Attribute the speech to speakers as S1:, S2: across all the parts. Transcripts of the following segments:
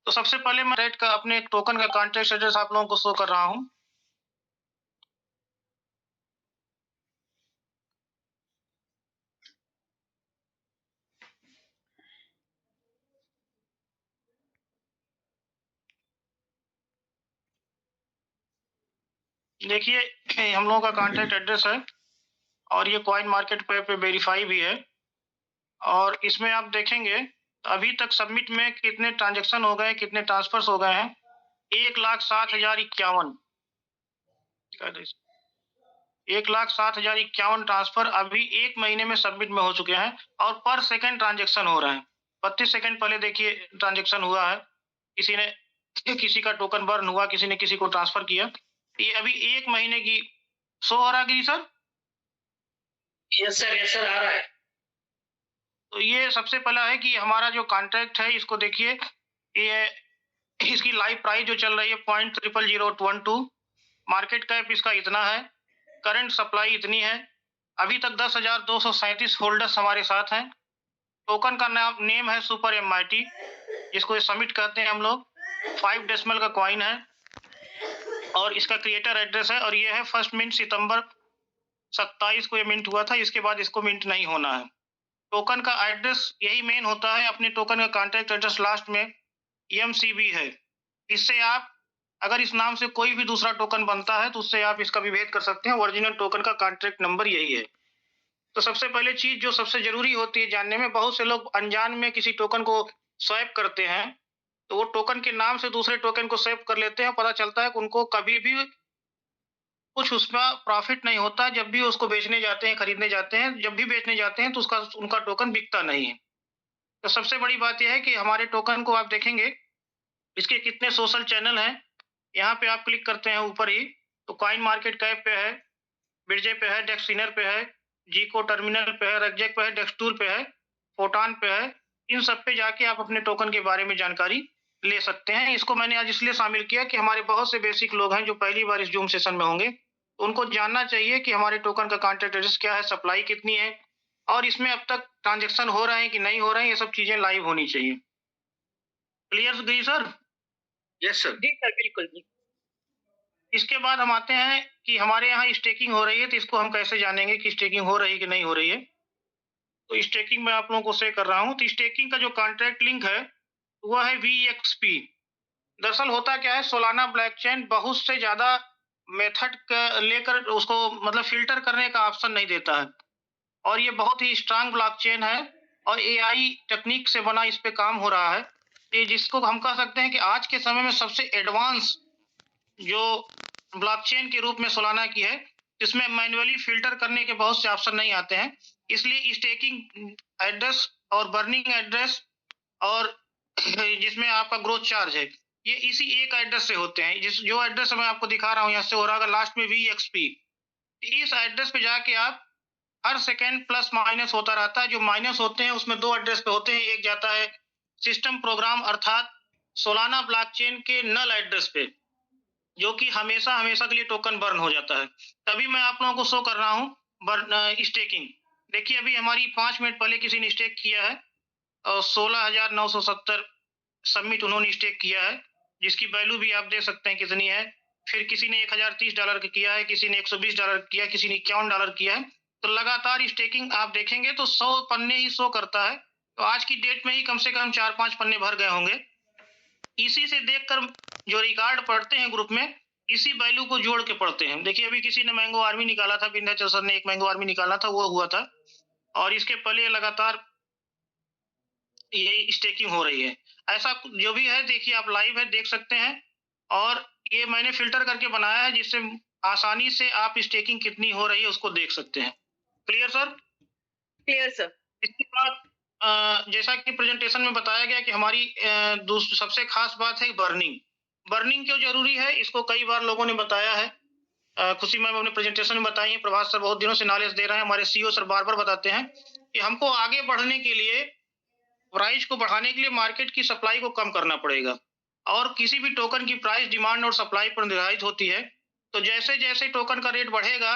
S1: तो सबसे पहले मैं रेट का अपने टोकन का कॉन्टेक्स्ट एड्रेस आप लोगों को शो कर रहा हूँ। देखिए हम लोगों का कॉन्टैक्ट एड्रेस है और ये कॉइन मार्केट पे वेरीफाई भी है और इसमें आप देखेंगे अभी तक सबमिट में कितने ट्रांजैक्शन हो गए, कितने ट्रांसफर्स हो गए हैं। 1,07,051 1,07,051 ट्रांसफर अभी 1 महीने में सबमिट में हो चुके हैं और पर सेकंड ट्रांजैक्शन हो रहे हैं। 32 सेकंड पहले देखिए ट्रांजैक्शन हुआ है। किसी ने किसी का टोकन बर्न हुआ, किसी ने किसी को ट्रांसफर किया। ये अभी 1 महीने की शो हो रहा है कि सर?
S2: यस सर आ रहा है।
S1: तो ये सबसे पहला है कि हमारा जो कॉन्ट्रैक्ट है इसको देखिए, ये इसकी लाइव प्राइस जो चल रही है 0.00012, मार्केट कैप इसका इतना है, करंट सप्लाई इतनी है। अभी तक 10,237 होल्डर्स हमारे साथ हैं। टोकन का नाम नेम है सुपर एमआईटी, जिसको सबमिट करते हैं हम लोग। 5 डेसिमल का कॉइन है और इसका क्रिएटर एड्रेस है और ये है फर्स्ट मिंट सितंबर 27 को ये मिंट हुआ था। इसके बाद इसको मिंट नहीं होना है। टोकन का एड्रेस यही मेन होता है। अपने टोकन का कॉन्टैक्ट एड्रेस लास्ट में एमसीबी है। इससे आप अगर इस नाम से कोई भी दूसरा टोकन बनता है तो उससे आप इसका विभेद कर सकते हैं। ओरिजिनल टोकन का कॉन्ट्रैक्ट नंबर यही है। तो सबसे पहले चीज जो सबसे जरूरी होती है जानने में, बहुत से लोग अनजान में किसी टोकन को स्वैप करते हैं, तो वो टोकन के नाम से दूसरे टोकन को स्वैप कर लेते हैं। पता चलता है कि उनको कभी भी कुछ उसमें प्रॉफिट नहीं होता। जब भी उसको बेचने जाते हैं, खरीदने जाते हैं, जब भी बेचने जाते हैं तो उसका उनका टोकन बिकता नहीं है। तो सबसे बड़ी बात यह है कि हमारे टोकन को आप देखेंगे, इसके कितने सोशल चैनल हैं। यहाँ पे आप क्लिक करते हैं ऊपर ही तो कॉइन मार्केट कैप पे है, बिरजे पे है, डेक्सिनर पे है, जीको टर्मिनल पे है, रगजेक पे है, डेक्सटूर पे है, फोटान पे है। इन सब पे जाके आप अपने टोकन के बारे में जानकारी ले सकते हैं। इसको मैंने आज इसलिए शामिल किया कि हमारे बहुत से बेसिक लोग हैं जो पहली बार इस जूम सेशन में होंगे, तो उनको जानना चाहिए कि हमारे टोकन का कॉन्ट्रैक्ट एड्रेस क्या है, सप्लाई कितनी है और इसमें अब तक ट्रांजैक्शन हो रहे हैं कि नहीं हो रहे हैं। ये सब चीजें लाइव होनी चाहिए। क्लियर गई सर?
S2: Yes sir.
S3: जी सर, बिल्कुल जी।
S1: इसके बाद हम आते हैं कि हमारे यहाँ स्टेकिंग हो रही है, तो इसको हम कैसे जानेंगे कि स्टेकिंग हो रही है कि नहीं हो रही है। तो स्टेकिंग मैं आप लोगों को शेयर कर रहा हूँ। तो स्टेकिंग का जो कॉन्ट्रैक्ट लिंक है वह है VXP। दरअसल होता क्या है, सोलाना ब्लॉकचेन बहुत से ज्यादा मेथड लेकर उसको मतलब फिल्टर करने का ऑप्शन नहीं देता है और ये बहुत ही स्ट्रांग ब्लॉकचेन है और AI टेक्निक से बना इस पे काम हो रहा है। ये जिसको हम कह सकते हैं कि आज के समय में सबसे एडवांस जो ब्लॉकचेन के रूप में सोलाना की है, इसमें मैन्युअली फिल्टर करने के बहुत से ऑप्शन नहीं आते हैं। इसलिए स्टेकिंग एड्रेस और बर्निंग एड्रेस और जिसमें आपका ग्रोथ चार्ज है, ये इसी एक एड्रेस से होते हैं। जो एड्रेस मैं आपको दिखा रहा हूँ यहाँ से हो रहा है लास्ट में VXP। इस एड्रेस पे जाके आप हर सेकेंड प्लस माइनस होता रहता है। जो माइनस होते हैं उसमें 2 एड्रेस पे होते हैं। एक जाता है सिस्टम प्रोग्राम अर्थात सोलाना ब्लॉकचेन के नल एड्रेस पे, जो कि हमेशा हमेशा के लिए टोकन बर्न हो जाता है। तभी मैं आप लोगों को शो कर रहा हूँ स्टेकिंग। देखिए अभी हमारी 5 मिनट पहले किसी ने स्टेक किया है और 16,970 सबमिट उन्होंने स्टेक किया है, जिसकी वैल्यू भी आप देख सकते हैं कितनी है। फिर किसी ने $1,030 का किया है, किसी ने $120 किया है, किसी ने $51 किया है। तो लगातार स्टेकिंग आप देखेंगे तो 100 पन्ने ही शो करता है। तो आज की डेट में ही कम से कम 4-5 पन्ने भर गए होंगे। इसी से देखकर जो रिकॉर्ड पढ़ते हैं ग्रुप में, इसी वैल्यू को जोड़ के पढ़ते हैं। देखिए अभी किसी ने मैंगो आर्मी निकाला था, विंध्याचल सर ने एक मैंगो आर्मी निकाला था, वो हुआ था और इसके पहले लगातार ये स्टेकिंग हो रही है। ऐसा जो भी है देखिए आप लाइव है देख सकते हैं और ये मैंने फिल्टर करके बनाया है जिससे आसानी से आप स्टेकिंग कितनी हो रही है उसको देख सकते हैं। Clear sir?
S3: Clear sir.
S1: इसके बाद जैसा कि प्रेजेंटेशन में बताया गया कि हमारी सबसे खास बात है बर्निंग। बर्निंग क्यों जरूरी है इसको कई बार लोगों ने बताया है। खुशी मैम अपने प्रेजेंटेशन में बताई है, प्रभात सर बहुत दिनों से नॉलेज दे रहे हैं, हमारे CEO सर बार बार बताते हैं कि हमको आगे बढ़ने के लिए, प्राइस को बढ़ाने के लिए मार्केट की सप्लाई को कम करना पड़ेगा और किसी भी टोकन की प्राइस डिमांड और सप्लाई पर निर्धारित होती है। तो जैसे जैसे टोकन का रेट बढ़ेगा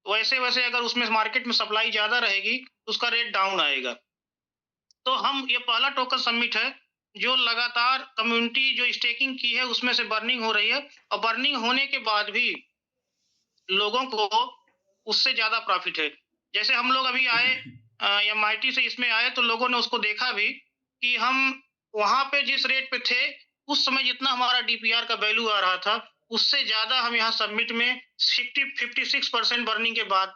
S1: वैसे वैसे अगर उसमें मार्केट में सप्लाई ज्यादा रहेगी तो उसका रेट डाउन आएगा। तो हम ये पहला टोकन सबमिट है जो लगातार कम्युनिटी जो स्टेकिंग की है उसमें से बर्निंग हो रही है, और बर्निंग होने के बाद भी लोगों को उससे ज़्यादा प्रॉफ़िट है। जैसे हम लोग अभी आए एमआईटी से इसमें आए, तो लोगों ने उसको देखा भी कि हम वहाँ पे जिस रेट पे थे, उस समय जितना हमारा डीपीआर का वैल्यू आ रहा था, उससे ज़्यादा हम यहाँ सबमिट में 56% बर्निंग के बाद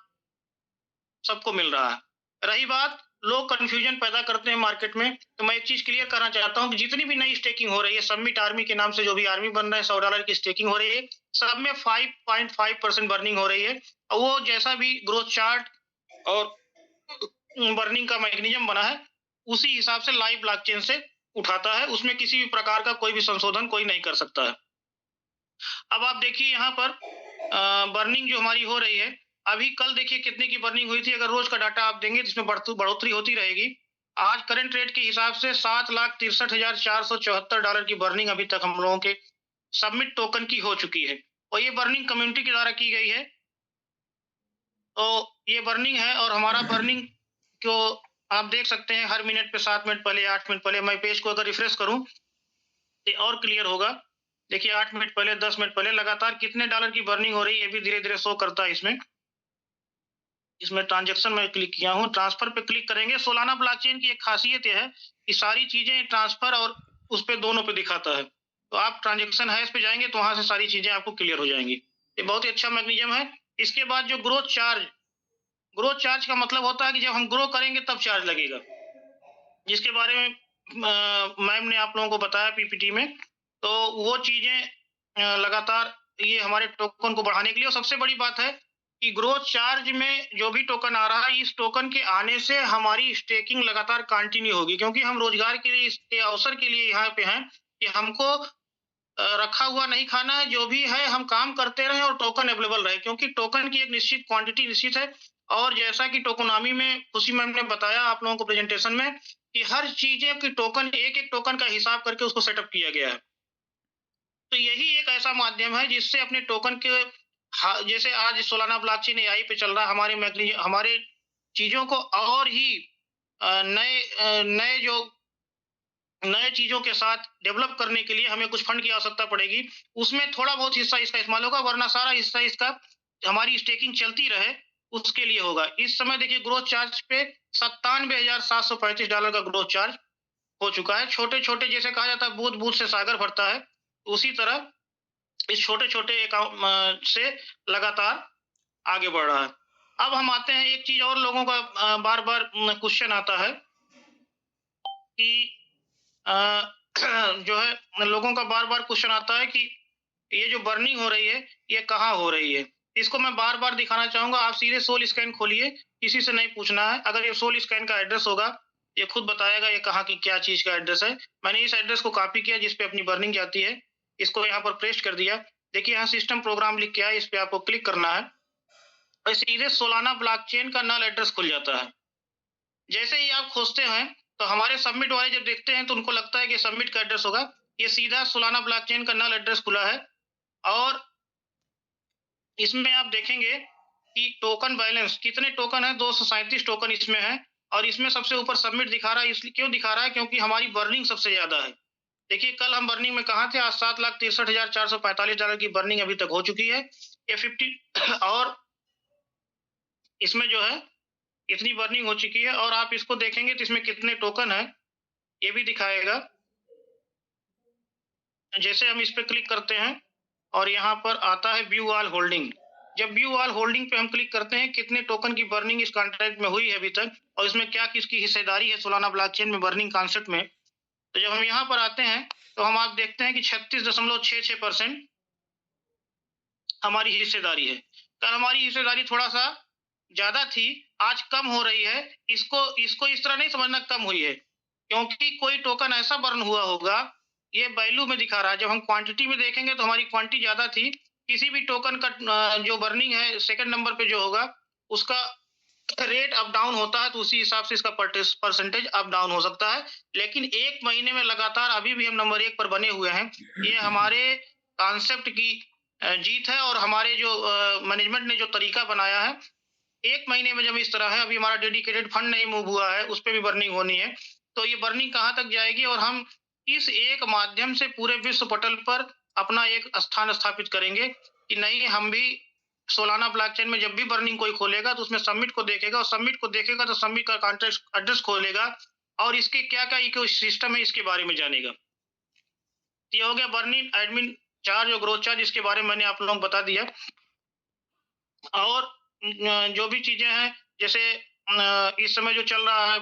S1: सबको मिल रहा है। रही बात, लोग कन्फ्यूजन पैदा करते हैं मार्केट में, तो मैं एक चीज़ क्लियर करना चाहता हूँ कि जितनी भी नई स्टेकिंग हो रही है, सबमिट आर्मी के नाम से जो भी आर्मी बन रहा है, $100 की स्टेकिंग हो रही है, सब में 5.5% बर्निंग हो रही है। और वो जैसा भी ग्रोथ चार्ट और बर्निंग का मैकेनिज्म बना है, उसी हिसाब से लाइव ब्लॉकचेन से उठाता है। उसमें किसी भी प्रकार का कोई भी संशोधन कोई नहीं कर सकता है। अब आप देखिए यहाँ पर बर्निंग जो हमारी हो रही है, अभी कल देखिए कितने की बर्निंग हुई थी। अगर रोज का डाटा आप देंगे तो इसमें बढ़ोतरी होती रहेगी। आज करंट रेट के हिसाब से $7,63,474 की बर्निंग अभी तक हम लोगों के सबमिट टोकन की हो चुकी है, और ये बर्निंग कम्युनिटी के द्वारा की गई है। तो ये बर्निंग है, और हमारा बर्निंग को आप देख सकते हैं हर मिनट पे 7 मिनट पहले, 8 मिनट पहले। मैं पेज को अगर रिफ्रेश करूं तो और क्लियर होगा। देखिए 8 मिनट पहले, 10 मिनट पहले लगातार कितने डॉलर की बर्निंग हो रही है, ये भी धीरे-धीरे शो करता है इसमें। इसमें ट्रांजैक्शन में क्लिक किया हूँ, ट्रांसफर पे क्लिक करेंगे। सोलाना ब्लॉकचेन की एक खासियत ये है कि सारी चीजें ट्रांसफर और उस पे दोनों पे दिखाता है। तो आप ट्रांजैक्शन हैश पे जाएंगे तो वहां से सारी चीजें आपको क्लियर हो जाएंगी। ये बहुत ही अच्छा मैकेनिज्म है। इसके बाद जो ग्रोथ चार्ज का मतलब होता है कि जब हम ग्रो करेंगे तब चार्ज लगेगा, जिसके बारे में मैम ने आप लोगों को बताया पीपीटी में। तो वो चीजें लगातार ये हमारे टोकन को बढ़ाने के लिए। और सबसे बड़ी बात है कि ग्रोथ चार्ज में जो भी टोकन आ रहा है, इस टोकन के आने से हमारी स्टेकिंग लगातार कंटिन्यू होगी, क्योंकि हम रोजगार के लिए, इसके अवसर के लिए यहाँ पे हैं कि हमको रखा हुआ नहीं खाना है। जो भी है हम काम करते रहें और टोकन अवेलेबल रहे, क्योंकि टोकन की एक निश्चित क्वांटिटी निश्चित है। और जैसा कि टोकनोमी में खुशी मैम ने बताया आप लोगों को प्रेजेंटेशन में कि हर चीजें की टोकन, एक-एक टोकन का हिसाब करके उसको सेटअप किया गया है। तो यही एक ऐसा माध्यम है जिससे अपने टोकन के जैसे आज सोलाना ब्लॉकचेन एआई पे चल रहा है, हमारे चीजों को और ही नए चीजों के साथ डेवलप करने के लिए हमें कुछ फंड की आवश्यकता पड़ेगी। उसमें थोड़ा बहुत हिस्सा इसका इस्तेमाल होगा, वरना सारा हिस्सा इसका हमारी स्टेकिंग चलती रहे उसके लिए होगा। इस समय देखिए ग्रोथ चार्ज पे $97,735 का ग्रोथ चार्ज हो चुका है। छोटे-छोटे, जैसे कहा जाता है बूँद-बूँद से सागर भरता है, उसी तरह इस छोटे-छोटे अकाउंट से लगातार आगे बढ़ रहा है। अब हम आते हैं, एक चीज़ और लोगों का बार-बार क्वेश्चन आता है कि जो है लोगों का बार-बार क्वेश्चन आता है कि ये जो बर्निंग हो रही है, ये कहाँ हो रही है? इसको मैं बार-बार दिखाना चाहूँगा। आप सीधे सोल स्कैन खोलिए, किसी से नहीं पूछना है। अगर ये सोल स्कैन का एड्रेस होगा, ये खुद बताएगा ये कहाँ की क्या चीज़ का एड्रेस है। मैंने इस एड्रेस को कॉपी किया जिस पे अपनी बर्निंग जाती है, इसको यहाँ पर पेस्ट कर दिया। देखिए यहाँ सिस्टम प्रोग्राम लिख के आया, इस पे आपको क्लिक करना है और सीधे सोलाना ब्लॉकचेन का नल एड्रेस खुल जाता है। जैसे ही आप खोजते हैं, तो हमारे सबमिट वाले जब देखते हैं तो उनको लगता है कि सबमिट का एड्रेस होगा। ये सीधा सोलाना ब्लॉकचेन का नल एड्रेस खुला है, और इसमें आप देखेंगे कि टोकन बैलेंस कितने टोकन है, 237 टोकन इसमें है। और इसमें सबसे ऊपर सबमिट दिखा रहा है। इसलिए क्यों दिखा रहा है? क्योंकि हमारी बर्निंग सबसे ज्यादा है। देखिए कल हम बर्निंग में कहाँ थे, आज $7,63,445 की बर्निंग अभी तक हो चुकी है। ये 50 और इसमें जो है इतनी बर्निंग हो चुकी है। और आप इसको देखेंगे तो इसमें कितने टोकन है ये भी दिखाएगा। जैसे हम इस पे क्लिक करते हैं और यहाँ पर आता है व्यू ऑल होल्डिंग। जब व्यू ऑल होल्डिंग पे हम क्लिक करते हैं, कितने टोकन की बर्निंग इस कॉन्ट्रैक्ट में हुई है अभी तक, और इसमें क्या किसकी हिस्सेदारी है सोलाना ब्लॉकचेन में बर्निंग कॉन्सेप्ट में। तो जब हम यहाँ पर आते हैं तो हम आप देखते हैं कि 36.66% हमारी हिस्सेदारी है। कल हमारी हिस्सेदारी थोड़ा सा ज्यादा थी, आज कम हो रही है। इसको इस तरह नहीं समझना कम हुई है, क्योंकि कोई टोकन ऐसा बर्न हुआ होगा, ये वैल्यू में दिखा रहा है। जब हम क्वांटिटी में देखेंगे तो हमारी क्वांटिटी ज्यादा थी। किसी भी टोकन का जो बर्निंग है सेकंड नंबर पे जो होगा, उसका रेट अप डाउन होता है, तो उसी हिसाब से इसका परसेंटेज अप डाउन हो सकता है। लेकिन एक महीने में लगातार अभी भी हम नंबर 1 पर बने हुए हैं। ये हमारे कॉन्सेप्ट की जीत है, और हमारे जो मैनेजमेंट ने जो तरीका बनाया है, एक महीने में जब इस तरह है, अभी हमारा डेडिकेटेड फंड नहीं मूव हुआ है, उस पे भी बर्निंग होनी है। तो ये बर्निंग कहाँ तक जाएगी और हम इस एक माध्यम से पूरे विश्व पटल पर अपना एक स्थान स्थापित करेंगे कि नहीं, हम भी सोलाना ब्लॉकचेन में जब भी बर्निंग कोई खोलेगा तो उसमें सबमिट को देखेगा, और सबमिट को देखेगा तो सबमिट का कॉन्टेक्स्ट एड्रेस खोलेगा और इसके क्या-क्या इकोसिस्टम है इसके बारे में जानेगा। ये हो गया बर्निंग एडमिन चार्ज और ग्रोथ चार्ज, इसके बारे में मैंने आप लोगों को बता दिया। और जो भी चीज़ें हैं, जैसे इस समय जो चल रहा है